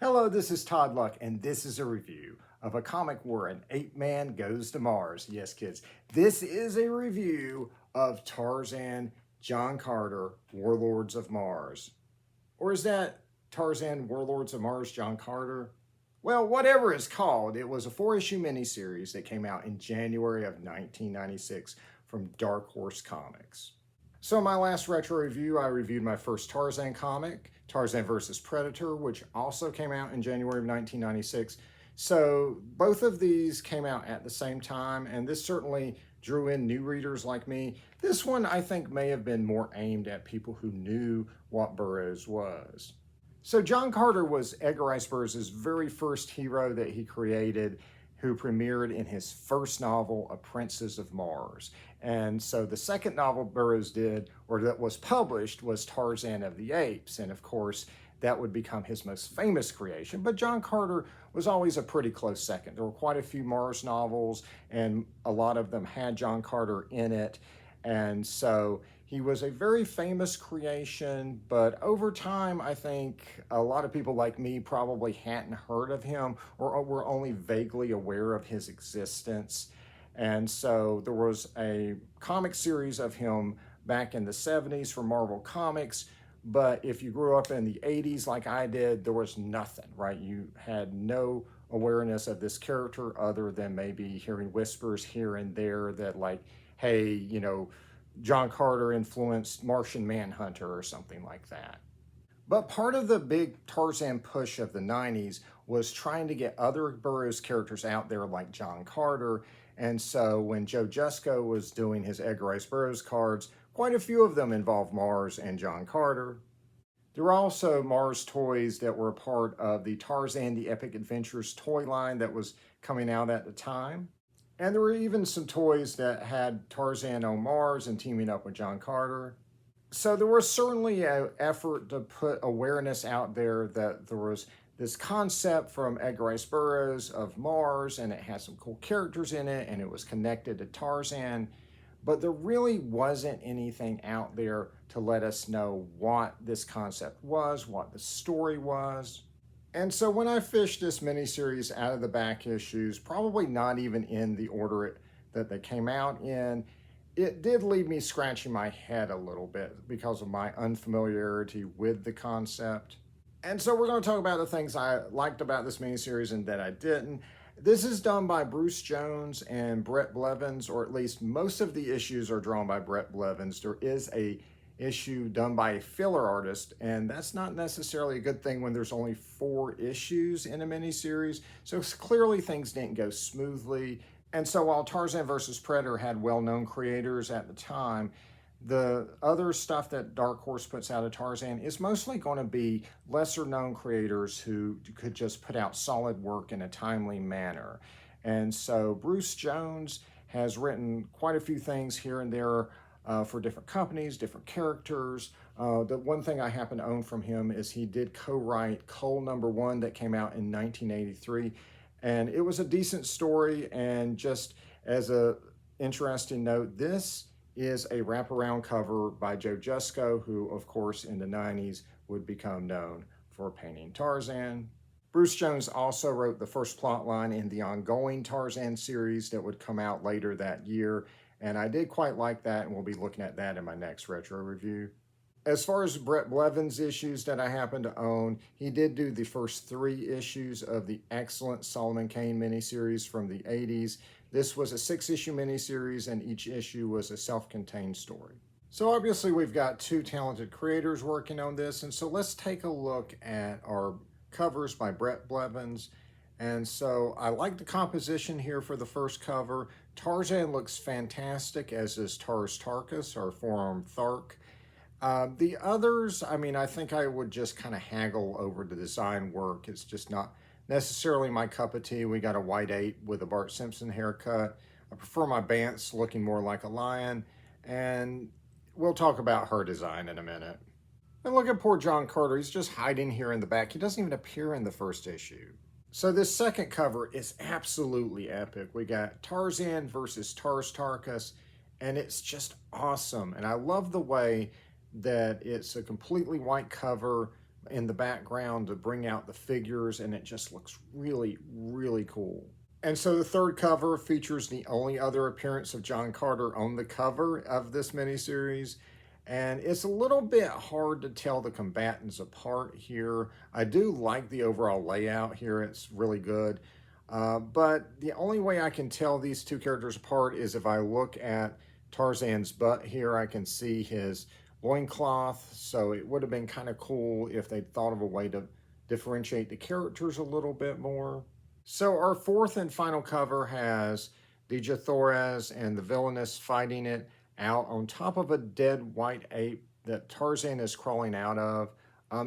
Hello, this is Todd Luck, and this is a review of a comic where an ape-man goes to Mars. Yes, kids, this is a review of Tarzan, John Carter, Warlords of Mars. Or is that Tarzan, Warlords of Mars, John Carter? Well, whatever it's called, it was a 4-issue miniseries that came out in January of 1996 from Dark Horse Comics. So in my last retro review, I reviewed my first Tarzan comic, Tarzan vs. Predator, which also came out in January of 1996. So both of these came out at the same time, and this certainly drew in new readers like me. This one, I think, may have been more aimed at people who knew what Burroughs was. So John Carter was Edgar Rice Burroughs' very first hero that he created, who premiered in his first novel, A Princess of Mars. And so the second novel Burroughs did, or that was published, was Tarzan of the Apes. And of course, that would become his most famous creation. But John Carter was always a pretty close second. There were quite a few Mars novels, and a lot of them had John Carter in it. And so he was a very famous creation, but over time, I think a lot of people like me probably hadn't heard of him or were only vaguely aware of his existence. And so there was a comic series of him back in the 70s for Marvel Comics, but if you grew up in the 80s like I did, there was nothing, right? You had no awareness of this character other than maybe hearing whispers here and there that, like, hey, you know, John Carter influenced Martian Manhunter or something like that. But part of the big Tarzan push of the 90s was trying to get other Burroughs characters out there like John Carter. And so when Joe Jusko was doing his Edgar Rice Burroughs cards, quite a few of them involved Mars and John Carter. There were also Mars toys that were a part of the Tarzan the Epic Adventures toy line that was coming out at the time. And there were even some toys that had Tarzan on Mars and teaming up with John Carter. So there was certainly an effort to put awareness out there that there was this concept from Edgar Rice Burroughs of Mars, and it had some cool characters in it, and it was connected to Tarzan. But there really wasn't anything out there to let us know what this concept was, what the story was. And so when I fished this miniseries out of the back issues, probably not even in the order that they came out in, it did leave me scratching my head a little bit because of my unfamiliarity with the concept. And so we're going to talk about the things I liked about this miniseries and that I didn't. This is done by Bruce Jones and Brett Blevins, or at least most of the issues are drawn by Brett Blevins. There is a issue done by a filler artist, and that's not necessarily a good thing when there's only 4 issues in a miniseries. So clearly things didn't go smoothly. And so while Tarzan vs. Predator had well-known creators at the time, the other stuff that Dark Horse puts out of Tarzan is mostly going to be lesser-known creators who could just put out solid work in a timely manner. And so Bruce Jones has written quite a few things here and there for different companies, different characters. The one thing I happen to own from him is he did co-write Cull #1 that came out in 1983. And it was a decent story. And just as a interesting note, this is a wraparound cover by Joe Jusko, who, of course, in the 90s would become known for painting Tarzan. Bruce Jones also wrote the first plot line in the ongoing Tarzan series that would come out later that year. And I did quite like that, and we'll be looking at that in my next retro review. As far as Brett Blevins issues that I happen to own, he did do the first 3 issues of the excellent Solomon Kane miniseries from the 80s. This was a 6-issue miniseries, and each issue was a self-contained story. So obviously we've got 2 talented creators working on this, and so let's take a look at our covers by Brett Blevins. And so I like the composition here for the first cover. Tarzan looks fantastic, as is Tars Tarkas, or forearm Thark. The others, I mean, I think I would just kind of haggle over the design work. It's just not necessarily my cup of tea. We got a white ape with a Bart Simpson haircut. I prefer my Bantz looking more like a lion. And we'll talk about her design in a minute. And look at poor John Carter. He's just hiding here in the back. He doesn't even appear in the first issue. So this second cover is absolutely epic. We got Tarzan versus Tars Tarkas, and it's just awesome. And I love the way that it's a completely white cover in the background to bring out the figures, and it just looks really, really cool. And so the third cover features the only other appearance of John Carter on the cover of this miniseries. And it's a little bit hard to tell the combatants apart here. I do like the overall layout here, it's really good. But the only way I can tell these two characters apart is if I look at Tarzan's butt here, I can see his loincloth. So it would have been kind of cool if they'd thought of a way to differentiate the characters a little bit more. So our fourth and final cover has Dija Torres and the Villainous fighting it out on top of a dead white ape that Tarzan is crawling out of.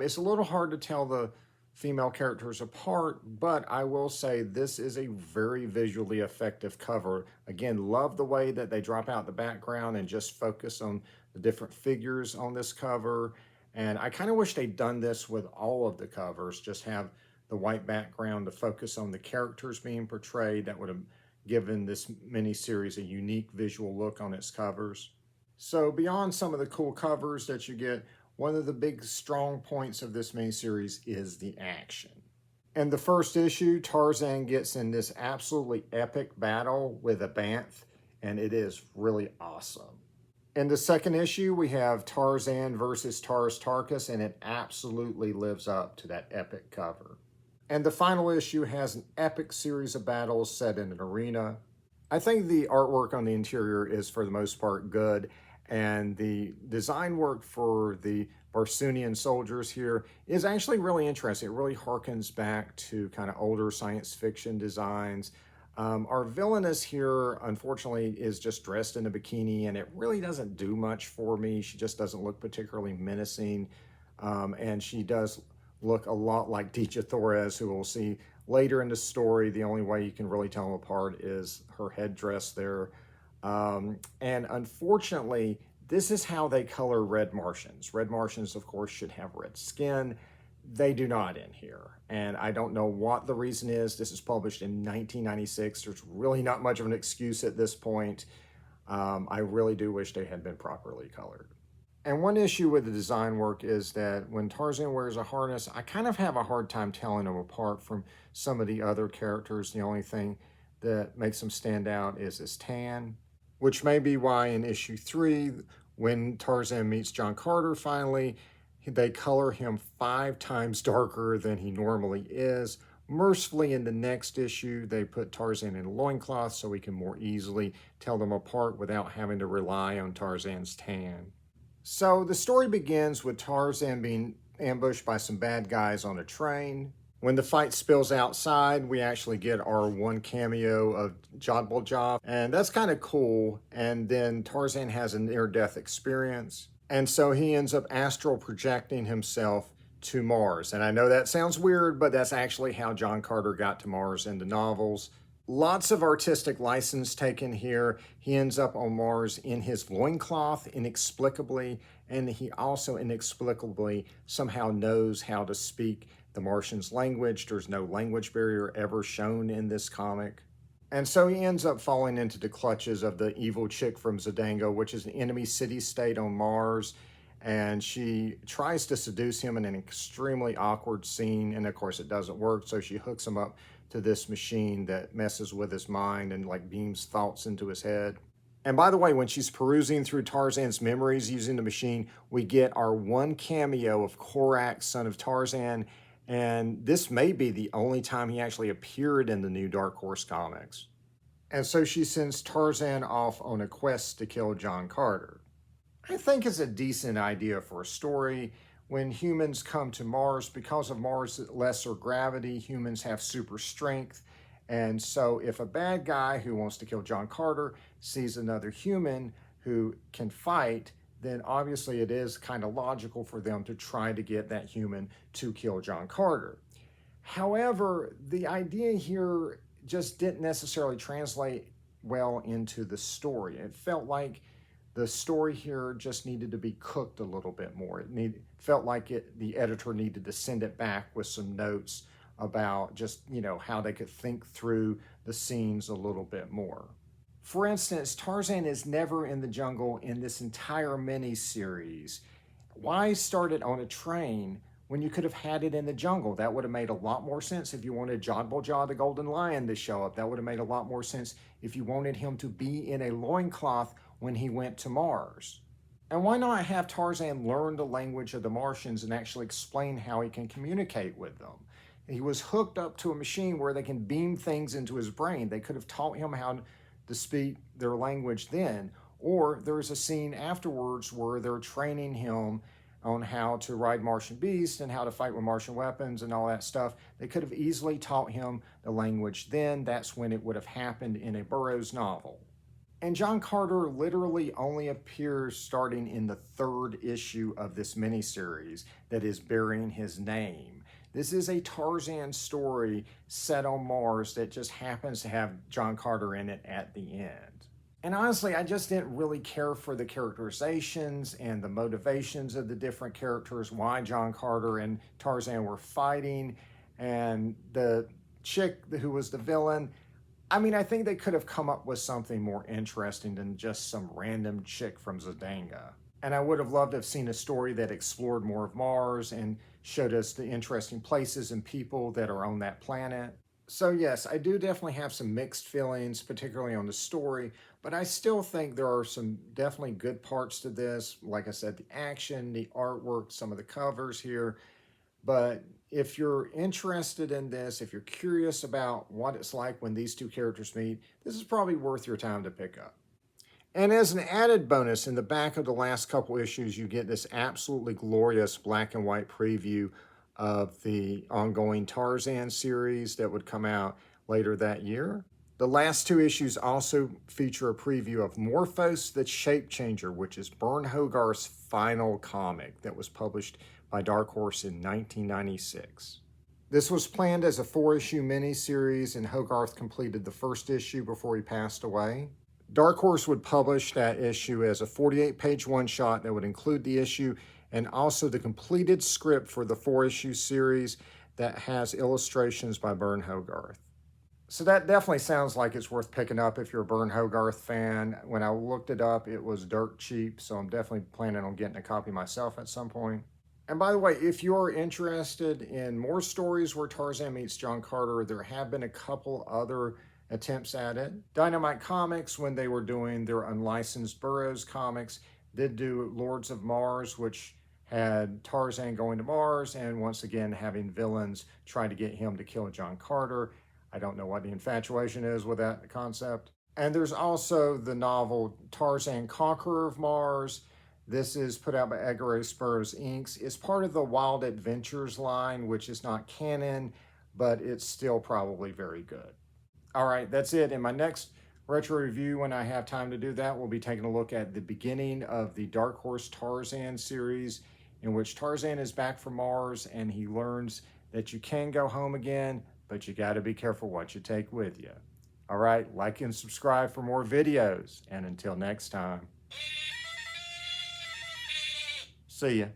It's a little hard to tell the female characters apart, but I will say this is a very visually effective cover. Again, love the way that they drop out the background and just focus on the different figures on this cover. And I kind of wish they'd done this with all of the covers, just have the white background to focus on the characters being portrayed. That would have given this miniseries a unique visual look on its covers. So beyond some of the cool covers that you get, one of the big strong points of this miniseries is the action. In the first issue, Tarzan gets in this absolutely epic battle with a bantha, and it is really awesome. In the second issue, we have Tarzan versus Taurus Tarkus, and it absolutely lives up to that epic cover. And the final issue has an epic series of battles set in an arena. I think the artwork on the interior is, for the most part, good. And the design work for the Barsunian soldiers here is actually really interesting. It really harkens back to kind of older science fiction designs. Our villainess here, unfortunately, is just dressed in a bikini, and it really doesn't do much for me. She just doesn't look particularly menacing. And she does look a lot like Dija Torres, who we'll see later in the story. The only way you can really tell them apart is her headdress there. And unfortunately, this is how they color red Martians. Red Martians, of course, should have red skin. They do not in here. And I don't know what the reason is. This is published in 1996. There's really not much of an excuse at this point. I really do wish they had been properly colored. And one issue with the design work is that when Tarzan wears a harness, I kind of have a hard time telling him apart from some of the other characters. The only thing that makes him stand out is his tan, which may be why in issue 3, when Tarzan meets John Carter finally, they color him 5 times darker than he normally is. Mercifully, in the next issue, they put Tarzan in a loincloth so we can more easily tell them apart without having to rely on Tarzan's tan. So the story begins with Tarzan being ambushed by some bad guys on a train. When the fight spills outside, we actually get our one cameo of Jodhpur, and that's kind of cool. And then Tarzan has a near-death experience, and so he ends up astral projecting himself to Mars. And I know that sounds weird, but that's actually how John Carter got to Mars in the novels. Lots of artistic license taken here. He ends up on Mars in his loincloth inexplicably, and he also inexplicably somehow knows how to speak the Martians' language. There's no language barrier ever shown in this comic. And so he ends up falling into the clutches of the evil chick from Zadango, which is an enemy city-state on Mars. And she tries to seduce him in an extremely awkward scene, and of course it doesn't work, so she hooks him up to this machine that messes with his mind and like beams thoughts into his head. And by the way, when she's perusing through Tarzan's memories using the machine, we get our one cameo of Korak, son of Tarzan, and this may be the only time he actually appeared in the new Dark Horse comics. And so she sends Tarzan off on a quest to kill John Carter. I think it's a decent idea for a story. When humans come to Mars, because of Mars' lesser gravity, humans have super strength. And so if a bad guy who wants to kill John Carter sees another human who can fight, then obviously it is kind of logical for them to try to get that human to kill John Carter. However, the idea here just didn't necessarily translate well into the story. It felt like the story here just needed to be cooked a little bit more. Felt like the editor needed to send it back with some notes about just, how they could think through the scenes a little bit more. For instance, Tarzan is never in the jungle in this entire mini-series. Why start it on a train when you could have had it in the jungle. That would have made a lot more sense if you wanted Jodhbuljar the golden lion to show up. That would have made a lot more sense if you wanted him to be in a loincloth when he went to Mars. And why not have Tarzan learn the language of the Martians and actually explain how he can communicate with them? He was hooked up to a machine where they can beam things into his brain. They could have taught him how to speak their language then. Or there's a scene afterwards where they're training him on how to ride Martian beasts and how to fight with Martian weapons and all that stuff. They could have easily taught him the language then. That's when it would have happened in a Burroughs novel. And John Carter literally only appears starting in the 3rd issue of this miniseries that is bearing his name. This is a Tarzan story set on Mars that just happens to have John Carter in it at the end. And honestly, I just didn't really care for the characterizations and the motivations of the different characters, why John Carter and Tarzan were fighting, and the chick who was the villain. I mean, I think they could have come up with something more interesting than just some random chick from Zodanga. And I would have loved to have seen a story that explored more of Mars and showed us the interesting places and people that are on that planet. So yes, I do definitely have some mixed feelings, particularly on the story, but I still think there are some definitely good parts to this. Like I said, the action, the artwork, some of the covers here. But if you're interested in this, if you're curious about what it's like when these two characters meet, this is probably worth your time to pick up. And as an added bonus, in the back of the last couple issues, you get this absolutely glorious black and white preview of the ongoing Tarzan series that would come out later that year. The last 2 issues also feature a preview of Morphos the Shape Changer, which is Byrne Hogarth's final comic that was published by Dark Horse in 1996. This was planned as a 4-issue miniseries, and Hogarth completed the first issue before he passed away. Dark Horse would publish that issue as a 48-page one-shot that would include the issue and also the completed script for the 4-issue series that has illustrations by Byrne Hogarth. So that definitely sounds like it's worth picking up if you're a Byrne Hogarth fan. When I looked it up, it was dirt cheap, so I'm definitely planning on getting a copy myself at some point. And by the way, if you're interested in more stories where Tarzan meets John Carter, there have been a couple other attempts at it. Dynamite Comics, when they were doing their unlicensed Burroughs comics, did do Lords of Mars, which had Tarzan going to Mars and once again having villains try to get him to kill John Carter. I don't know what the infatuation is with that concept. And there's also the novel Tarzan, Conqueror of Mars. This is put out by Edgar A. Spurs Inks. It's part of the Wild Adventures line, which is not canon, but it's still probably very good. All right, that's it. In my next retro review, when I have time to do that, we'll be taking a look at the beginning of the Dark Horse Tarzan series, in which Tarzan is back from Mars and he learns that you can go home again, but you got to be careful what you take with you. All right, like and subscribe for more videos. And until next time, see ya.